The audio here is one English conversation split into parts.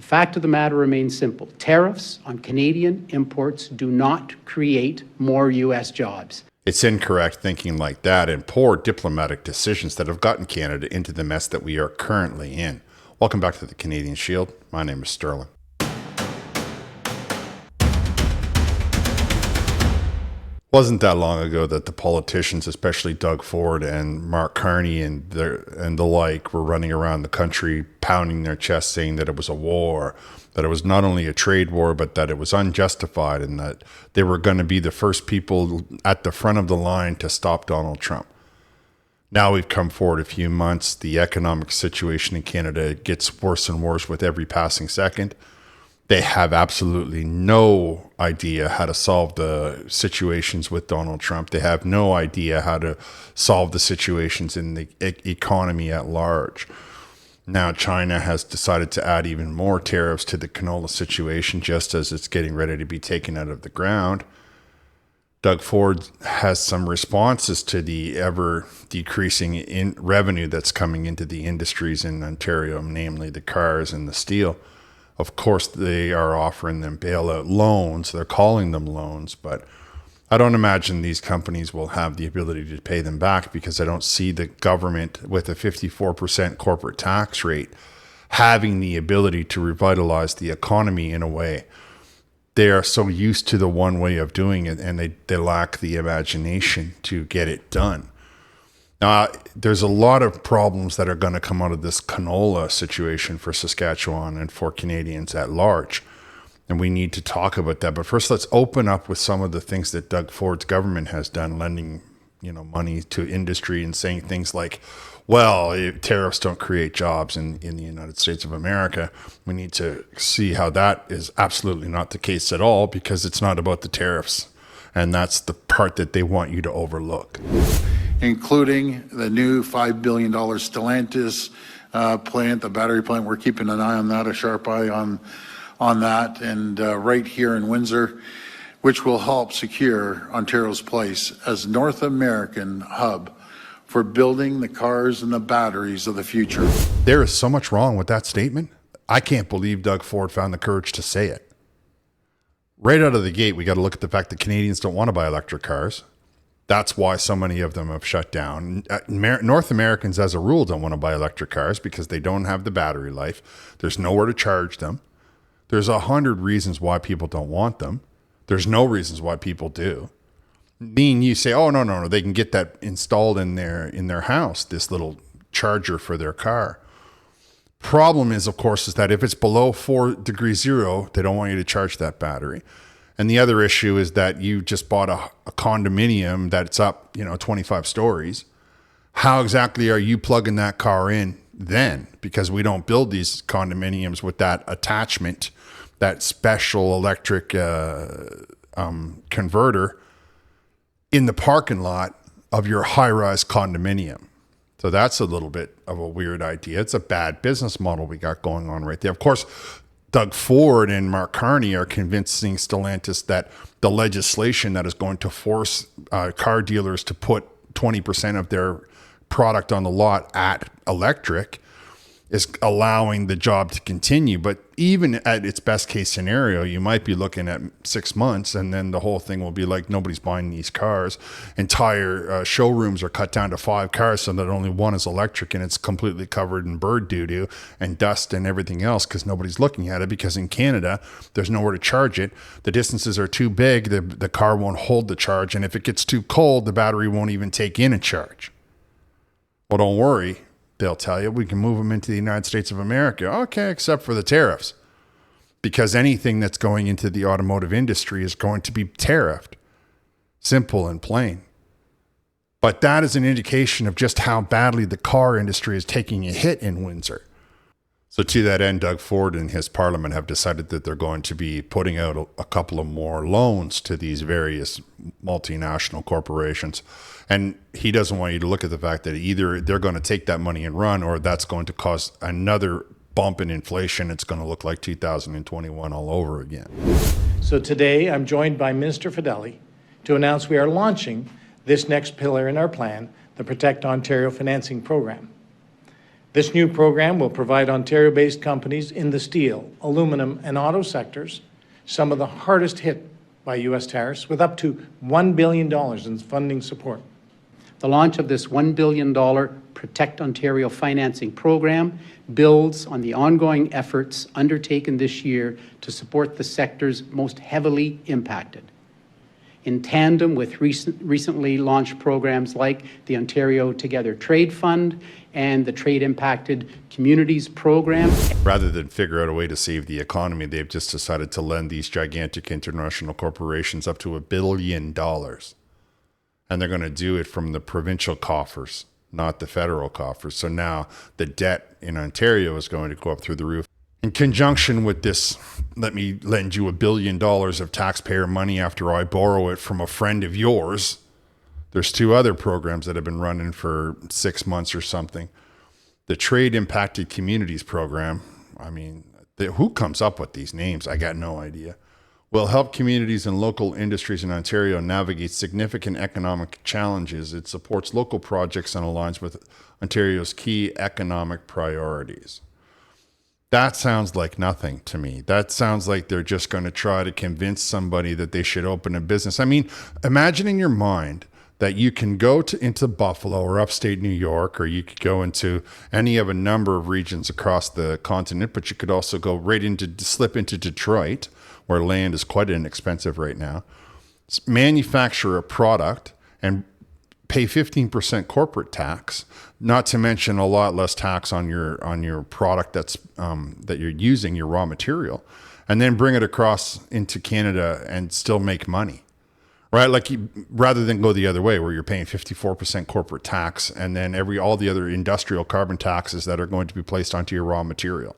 The fact of the matter remains simple. Tariffs on Canadian imports do not create more U.S. jobs. It's incorrect thinking like that and poor diplomatic decisions that have gotten Canada into the mess that we are currently in. Welcome back to the Canadian Shield. My name is Sterling. Wasn't that long ago that the politicians, especially Doug Ford and Mark Carney and the like, were running around the country pounding their chest saying that it was a war, that it was not only a trade war, but that it was unjustified and that they were going to be the first people at the front of the line to stop Donald Trump. Now we've come forward a few months. The economic situation in Canada gets worse and worse with every passing second. They have absolutely no idea how to solve the situations with Donald Trump. They have no idea how to solve the situations in the economy at large. Now China has decided to add even more tariffs to the canola situation just as it's getting ready to be taken out of the ground. Doug Ford has some responses to the ever decreasing in revenue that's coming into the industries in Ontario, namely the cars and the steel. Of course, they are offering them bailout loans. They're calling them loans, but I don't imagine these companies will have the ability to pay them back because I don't see the government with a 54% corporate tax rate having the ability to revitalize the economy in a way. They are so used to the one way of doing it, and they lack the imagination to get it done. There's a lot of problems that are going to come out of this canola situation for Saskatchewan and for Canadians at large. And we need to talk about that. But first, let's open up with some of the things that Doug Ford's government has done, lending, money to industry and saying things like, well, tariffs don't create jobs in the United States of America. We need to see how that is absolutely not the case at all because it's not about the tariffs. And that's the part that they want you to overlook. Including the new $5 billion Stellantis plant, the battery plant. We're keeping an eye on that, a sharp eye on that, and right here in Windsor, which will help secure Ontario's place as North American hub for building the cars and the batteries of the future. There is so much wrong with that statement. I can't believe Doug Ford found the courage to say it. Right out of the gate, we got to look at the fact that Canadians don't want to buy electric cars. That's why so many of them have shut down. North Americans, as a rule, don't want to buy electric cars because they don't have the battery life. There's nowhere to charge them. There's 100 reasons why people don't want them. There's no reasons why people do. Mean you say, oh, no, they can get that installed in their house, this little charger for their car. Problem is, of course, is that if it's below 4 degrees zero, they don't want you to charge that battery. And the other issue is that you just bought a condominium that's up, 25 stories. How exactly are you plugging that car in then? Because we don't build these condominiums with that attachment, that special electric converter in the parking lot of your high-rise condominium. So that's a little bit of a weird idea. It's a bad business model we got going on right there. Of course, Doug Ford and Mark Carney are convincing Stellantis that the legislation that is going to force car dealers to put 20% of their product on the lot at electric is allowing the job to continue. But even at its best case scenario, you might be looking at 6 months and then the whole thing will be like, nobody's buying these cars. Entire showrooms are cut down to 5 cars so that only one is electric and it's completely covered in bird doo-doo and dust and everything else because nobody's looking at it because in Canada, there's nowhere to charge it. The distances are too big. The car won't hold the charge. And if it gets too cold, the battery won't even take in a charge. Well, don't worry. They'll tell you we can move them into the United States of America. Okay, except for the tariffs. Because anything that's going into the automotive industry is going to be tariffed. Simple and plain. But that is an indication of just how badly the car industry is taking a hit in Windsor. So to that end, Doug Ford and his parliament have decided that they're going to be putting out a couple of more loans to these various multinational corporations. And he doesn't want you to look at the fact that either they're going to take that money and run, or that's going to cause another bump in inflation. It's going to look like 2021 all over again. So today I'm joined by Minister Fedeli to announce we are launching this next pillar in our plan, the Protect Ontario Financing Program. This new program will provide Ontario-based companies in the steel, aluminum, and auto sectors, some of the hardest hit by U.S. tariffs, with up to $1 billion in funding support. The launch of this $1 billion Protect Ontario financing program builds on the ongoing efforts undertaken this year to support the sectors most heavily impacted. In tandem with recently launched programs like the Ontario Together Trade Fund and the Trade Impacted Communities Program. Rather than figure out a way to save the economy, they've just decided to lend these gigantic international corporations up to $1 billion. And they're going to do it from the provincial coffers, not the federal coffers. So now the debt in Ontario is going to go up through the roof. In conjunction with this, let me lend you $1 billion of taxpayer money after I borrow it from a friend of yours. There's two other programs that have been running for 6 months or something. The Trade Impacted Communities Program, who comes up with these names? I got no idea. Will help communities and local industries in Ontario navigate significant economic challenges. It supports local projects and aligns with Ontario's key economic priorities. That sounds like nothing to me. That sounds like they're just going to try to convince somebody that they should open a business. Imagine in your mind that you can go into Buffalo or upstate New York, or you could go into any of a number of regions across the continent, but you could also go slip into Detroit, where land is quite inexpensive right now, manufacture a product and pay 15% corporate tax, not to mention a lot less tax on your product that you're using, your raw material, and then bring it across into Canada and still make money, right? Rather than go the other way where you're paying 54% corporate tax and then all the other industrial carbon taxes that are going to be placed onto your raw material.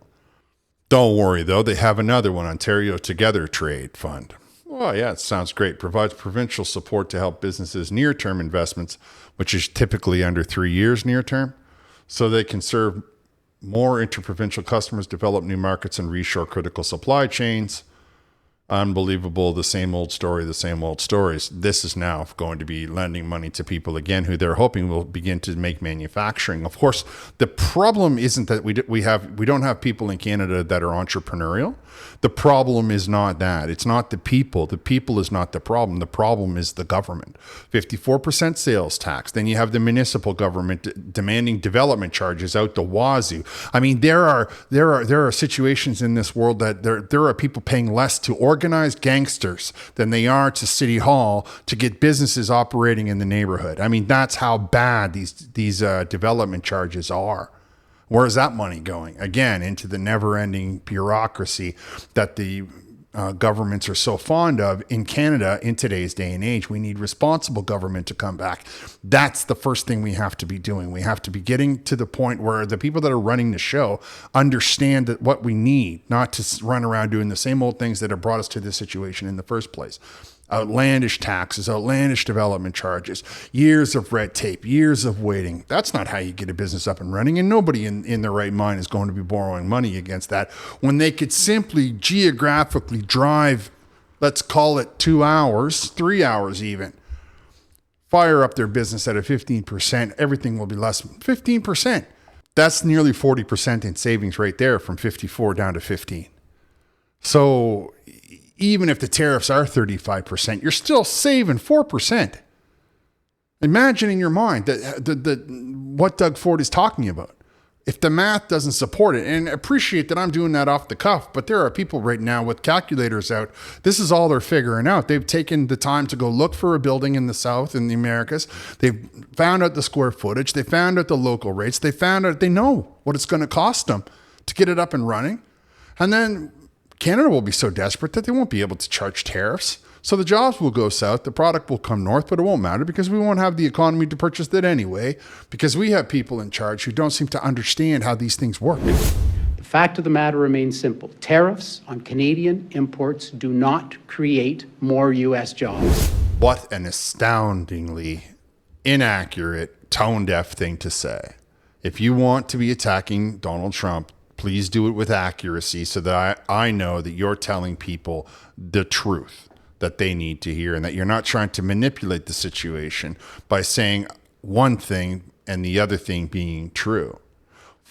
Don't worry, though. They have another one, Ontario Together Trade Fund. Well, yeah, it sounds great. Provides provincial support to help businesses near-term investments, which is typically under 3 years near-term, so they can serve more interprovincial customers, develop new markets, and reshore critical supply chains. Unbelievable. The same old story, the same old stories. This is now going to be lending money to people again who they're hoping will begin to make manufacturing. Of course, the problem isn't that we don't have people in Canada that are entrepreneurial. The problem is not that. It's not the people. The people is not the problem. The problem is the government. 54% sales tax. Then you have the municipal government demanding development charges out the wazoo. There are situations in this world that there are people paying less to organized gangsters than they are to City Hall to get businesses operating in the neighborhood. That's how bad these development charges are. Where's that money going? Again, into the never-ending bureaucracy that the governments are so fond of in Canada in today's day and age. We need responsible government to come back. That's the first thing we have to be doing. We have to be getting to the point where the people that are running the show understand that what we need, not to run around doing the same old things that have brought us to this situation in the first place. Outlandish taxes, outlandish development charges, years of red tape, years of waiting. That's not how you get a business up and running, and nobody in their right mind is going to be borrowing money against that when they could simply geographically drive, let's call it 2 hours, 3 hours even, fire up their business at a 15%, everything will be less than 15%. That's nearly 40% in savings right there, from 54 down to 15. So even if the tariffs are 35%, you're still saving 4%. Imagine in your mind that what Doug Ford is talking about. If the math doesn't support it, and appreciate that I'm doing that off the cuff, but there are people right now with calculators out. This is all they're figuring out. They've taken the time to go look for a building in the South, in the Americas. They've found out the square footage. They found out the local rates. They know what it's going to cost them to get it up and running. And then Canada will be so desperate that they won't be able to charge tariffs. So the jobs will go south, the product will come north, but it won't matter because we won't have the economy to purchase it anyway, because we have people in charge who don't seem to understand how these things work. The fact of the matter remains simple. Tariffs on Canadian imports do not create more U.S. jobs. What an astoundingly inaccurate, tone-deaf thing to say. If you want to be attacking Donald Trump, please do it with accuracy so that I know that you're telling people the truth that they need to hear and that you're not trying to manipulate the situation by saying one thing and the other thing being true.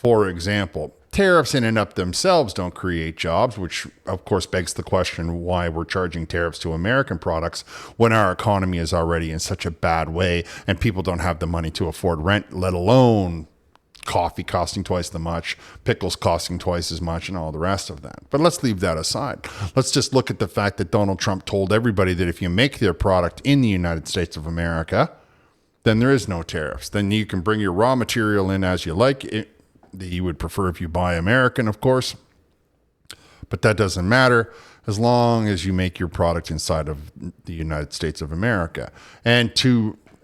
For example, tariffs in and of themselves don't create jobs, which of course begs the question why we're charging tariffs to American products when our economy is already in such a bad way and people don't have the money to afford rent, let alone coffee costing twice the much, pickles costing twice as much, and all the rest of that. But let's leave that aside. Let's just look at the fact that Donald Trump told everybody that if you make their product in the United States of America, then there is no tariffs. Then you can bring your raw material in as you like. You would prefer if you buy American, of course, but that doesn't matter as long as you make your product inside of the United States of America. And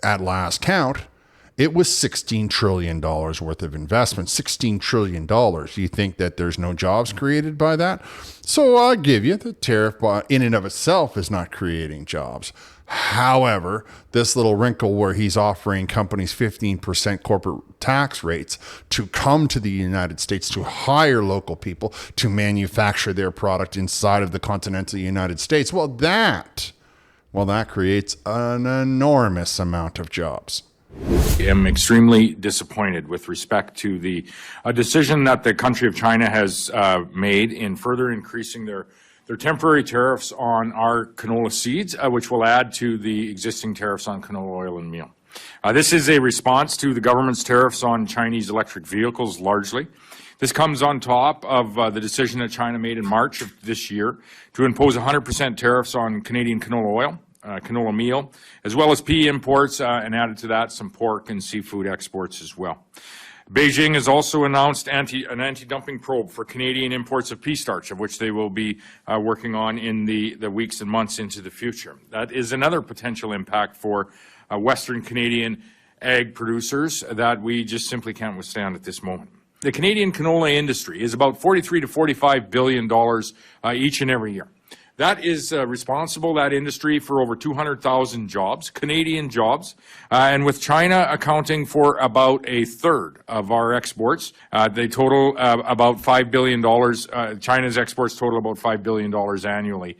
at last count, it was $16 trillion worth of investment. $16 trillion. You think that there's no jobs created by that? So I'll give you the tariff in and of itself is not creating jobs. However, this little wrinkle where he's offering companies 15% corporate tax rates to come to the United States to hire local people to manufacture their product inside of the continental United States, well, that creates an enormous amount of jobs. I am extremely disappointed with respect to the decision that the country of China has made in further increasing their temporary tariffs on our canola seeds, which will add to the existing tariffs on canola oil and meal. This is a response to the government's tariffs on Chinese electric vehicles largely. This comes on top of the decision that China made in March of this year to impose 100% tariffs on Canadian canola oil, canola meal, as well as pea imports, and added to that some pork and seafood exports as well. Beijing has also announced an anti-dumping probe for Canadian imports of pea starch, of which they will be working on in the weeks and months into the future. That is another potential impact for Western Canadian ag producers that we just simply can't withstand at this moment. The Canadian canola industry is about $43 to $45 billion each and every year. That is responsible, that industry, for over 200,000 jobs, Canadian jobs, and with China accounting for about a third of our exports, they total about $5 billion. China's exports total about $5 billion annually.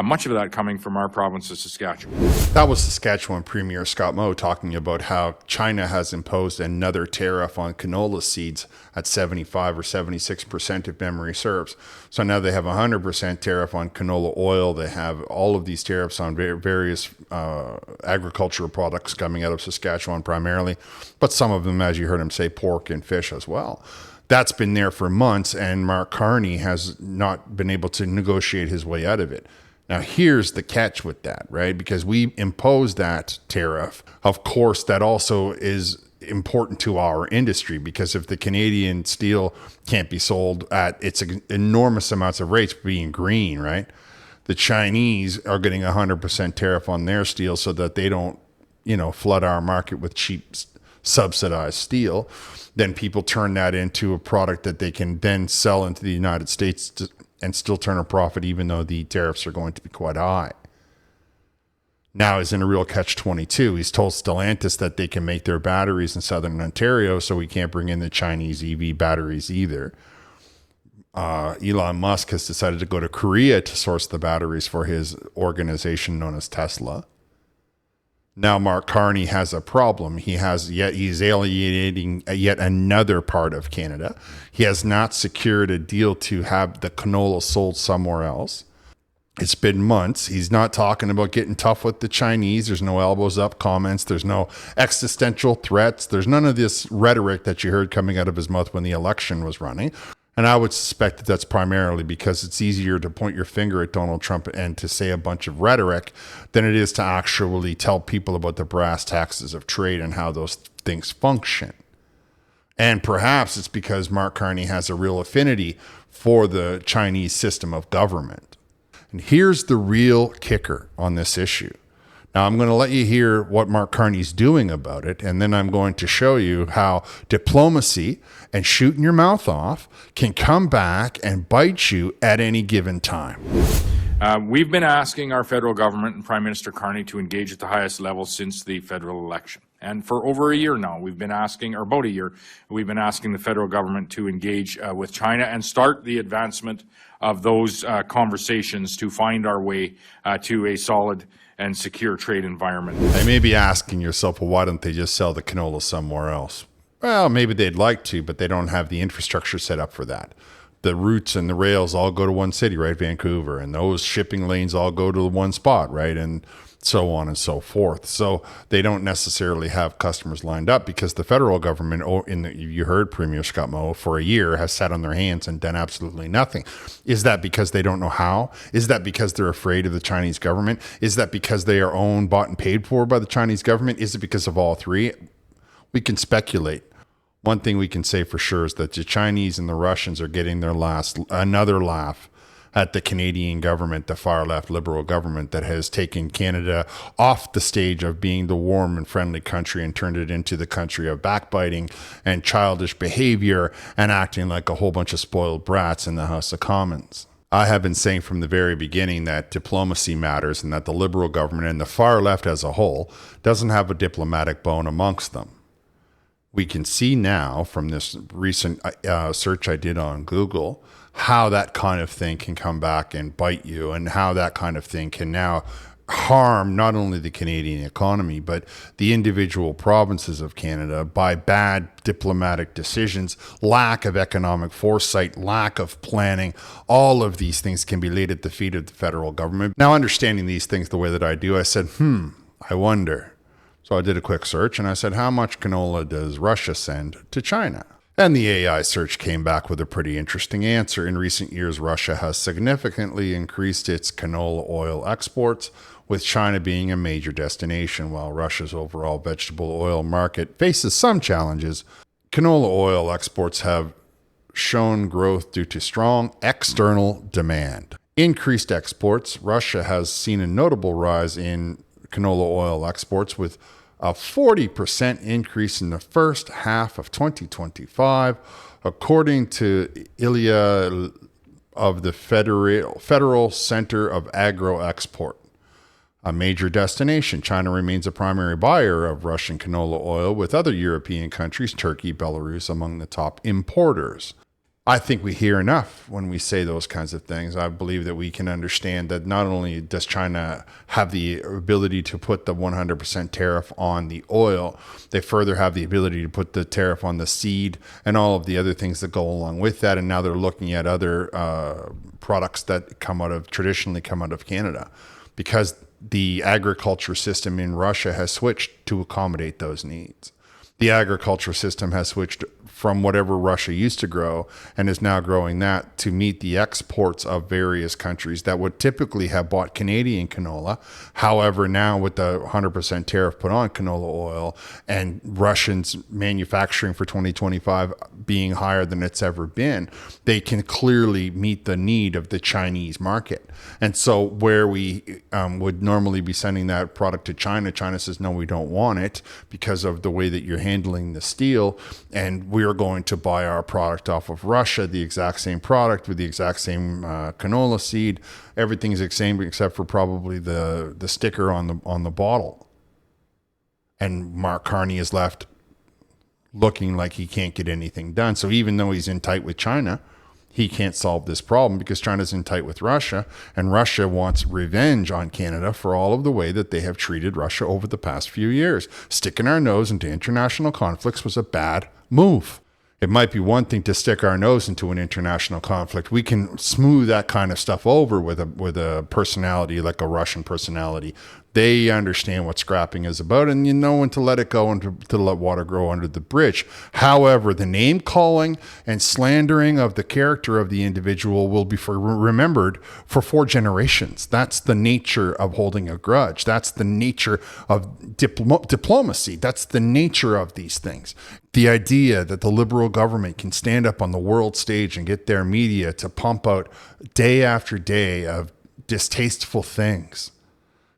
Much of that coming from our province of Saskatchewan. That was Saskatchewan Premier Scott Moe talking about how China has imposed another tariff on canola seeds at 75 or 76% if memory serves. So now they have 100% tariff on canola oil. They have all of these tariffs on various agricultural products coming out of Saskatchewan primarily, but some of them, as you heard him say, pork and fish as well. That's been there for months, and Mark Carney has not been able to negotiate his way out of it. Now, here's the catch with that, right? Because we impose that tariff. Of course, that also is important to our industry, because if the Canadian steel can't be sold at its enormous amounts of rates being green, right? The Chinese are getting 100% tariff on their steel so that they don't, flood our market with cheap subsidized steel. Then people turn that into a product that they can then sell into the United States and still turn a profit, even though the tariffs are going to be quite high. Now he's in a real catch-22. He's told Stellantis that they can make their batteries in southern Ontario, so we can't bring in the Chinese EV batteries either. Elon Musk has decided to go to Korea to source the batteries for his organization known as Tesla. Now Mark Carney has a problem. He's alienating yet another part of Canada. He has not secured a deal to have the canola sold somewhere else. It's been months. He's not talking about getting tough with the Chinese. There's no elbows up comments. There's no existential threats. There's none of this rhetoric that you heard coming out of his mouth when the election was running. And I would suspect that that's primarily because it's easier to point your finger at Donald Trump and to say a bunch of rhetoric than it is to actually tell people about the brass taxes of trade and how those things function. And perhaps it's because Mark Carney has a real affinity for the Chinese system of government. And here's the real kicker on this issue. Now, I'm going to let you hear what Mark Carney's doing about it, and then I'm going to show you how diplomacy and shooting your mouth off can come back and bite you at any given time. We've been asking our federal government and Prime Minister Carney to engage at the highest level since the federal election. And for over a year now, we've been asking the federal government to engage with China and start the advancement of those conversations to find our way to a solid and secure trade environment. You may be asking yourself, well, why don't they just sell the canola somewhere else? Well, maybe they'd like to, but they don't have the infrastructure set up for that. The routes and the rails all go to one city, right? Vancouver. And those shipping lanes all go to one spot, right? And so on and so forth. So they don't necessarily have customers lined up because the federal government, you heard Premier Scott Moe, for a year has sat on their hands and done absolutely nothing. Is that because they don't know how? Is that because they're afraid of the Chinese government? Is that because they are owned, bought, and paid for by the Chinese government? Is it because of all three? We can speculate. One thing we can say for sure is that the Chinese and the Russians are getting another laugh at the Canadian government, the far left liberal government that has taken Canada off the stage of being the warm and friendly country and turned it into the country of backbiting and childish behavior and acting like a whole bunch of spoiled brats in the House of Commons. I have been saying from the very beginning that diplomacy matters and that the liberal government and the far left as a whole doesn't have a diplomatic bone amongst them. We can see now from this recent search I did on Google how that kind of thing can come back and bite you, and how that kind of thing can now harm not only the Canadian economy, but the individual provinces of Canada by bad diplomatic decisions, lack of economic foresight, lack of planning. All of these things can be laid at the feet of the federal government. Now, understanding these things the way that I do, I said, I wonder. So I did a quick search and I said, how much canola does Russia send to China? And the AI search came back with a pretty interesting answer. In recent years, Russia has significantly increased its canola oil exports, with China being a major destination. While Russia's overall vegetable oil market faces some challenges, canola oil exports have shown growth due to strong external demand. Increased exports, Russia has seen a notable rise in canola oil exports with a 40% increase in the first half of 2025, according to Ilya of the Federal Center of Agro-Export. A major destination, China remains a primary buyer of Russian canola oil, with other European countries, Turkey, Belarus, among the top importers. I think we hear enough when we say those kinds of things. I believe that we can understand that not only does China have the ability to put the 100% tariff on the oil, they further have the ability to put the tariff on the seed and all of the other things that go along with that. And now they're looking at other products that traditionally come out of Canada, because the agriculture system in Russia has switched to accommodate those needs. The agriculture system has switched from whatever Russia used to grow and is now growing that to meet the exports of various countries that would typically have bought Canadian canola. However, now with the 100% tariff put on canola oil and Russians manufacturing for 2025 being higher than it's ever been, they can clearly meet the need of the Chinese market. And so where we would normally be sending that product to China, China says, no, we don't want it because of the way that you're handling the steel, and we're going to buy our product off of Russia, the exact same product with the exact same canola seed. Everything's the same except for probably the sticker on the bottle. And Mark Carney is left looking like he can't get anything done. So even though he's in tight with China, he can't solve this problem because China's in tight with Russia, and Russia wants revenge on Canada for all of the way that they have treated Russia over the past few years. Sticking our nose into international conflicts was a bad move. It might be one thing to stick our nose into an international conflict. We can smooth that kind of stuff over with a personality like a Russian personality. They understand what scrapping is about, and you know when to let it go and to let water grow under the bridge. However, the name calling and slandering of the character of the individual will be remembered for 4 generations. That's the nature of holding a grudge. That's the nature of diplomacy. That's the nature of these things. The idea that the liberal government can stand up on the world stage and get their media to pump out day after day of distasteful things,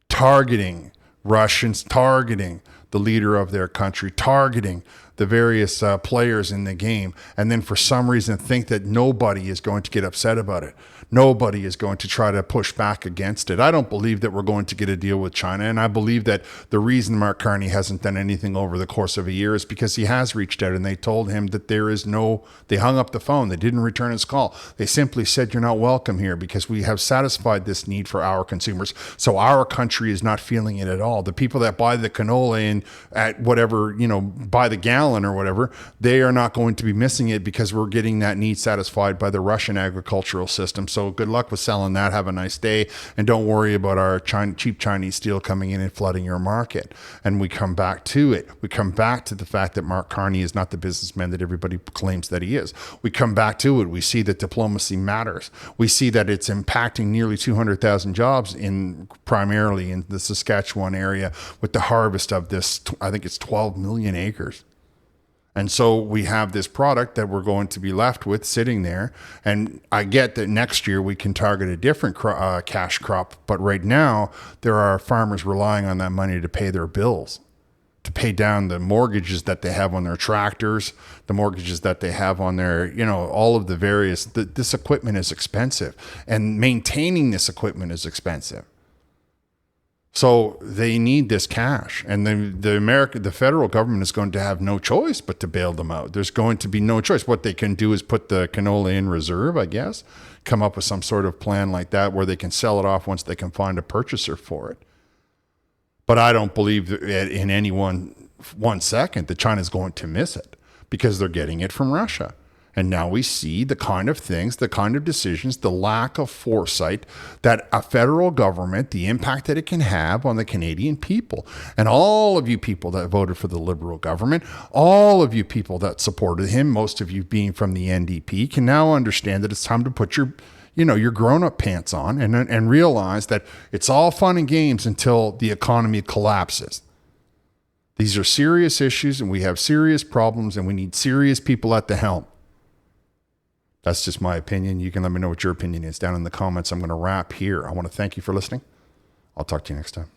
targeting Russians, targeting the leader of their country, targeting the various players in the game, and then for some reason think that nobody is going to get upset about it. Nobody is going to try to push back against it. I don't believe that we're going to get a deal with China. And I believe that the reason Mark Carney hasn't done anything over the course of a year is because he has reached out and they told him that they hung up the phone. They didn't return his call. They simply said, you're not welcome here because we have satisfied this need for our consumers. So our country is not feeling it at all. The people that buy the canola in at whatever, by the gallon or whatever, they are not going to be missing it because we're getting that need satisfied by the Russian agricultural system. So good luck with selling that. Have a nice day. And don't worry about our cheap Chinese steel coming in and flooding your market. And we come back to it. We come back to the fact that Mark Carney is not the businessman that everybody claims that he is. We come back to it. We see that diplomacy matters. We see that it's impacting nearly 200,000 jobs primarily in the Saskatchewan area with the harvest of this, I think it's 12 million acres. And so we have this product that we're going to be left with sitting there. And I get that next year we can target a different cash crop. But right now, there are farmers relying on that money to pay their bills, to pay down the mortgages that they have on their tractors, the mortgages that they have on their, all of the various, this equipment is expensive. And maintaining this equipment is expensive. So they need this cash, and the federal government is going to have no choice but to bail them out. There's going to be no choice. What they can do is put the canola in reserve, I guess, come up with some sort of plan like that where they can sell it off once they can find a purchaser for it. But I don't believe that in any one second that China's going to miss it because they're getting it from Russia. And now we see the kind of things, the kind of decisions, the lack of foresight that a federal government, the impact that it can have on the Canadian people. And all of you people that voted for the Liberal government, all of you people that supported him, most of you being from the NDP, can now understand that it's time to put your grown-up pants on and realize that it's all fun and games until the economy collapses. These are serious issues and we have serious problems and we need serious people at the helm. That's just my opinion. You can let me know what your opinion is down in the comments. I'm going to wrap here. I want to thank you for listening. I'll talk to you next time.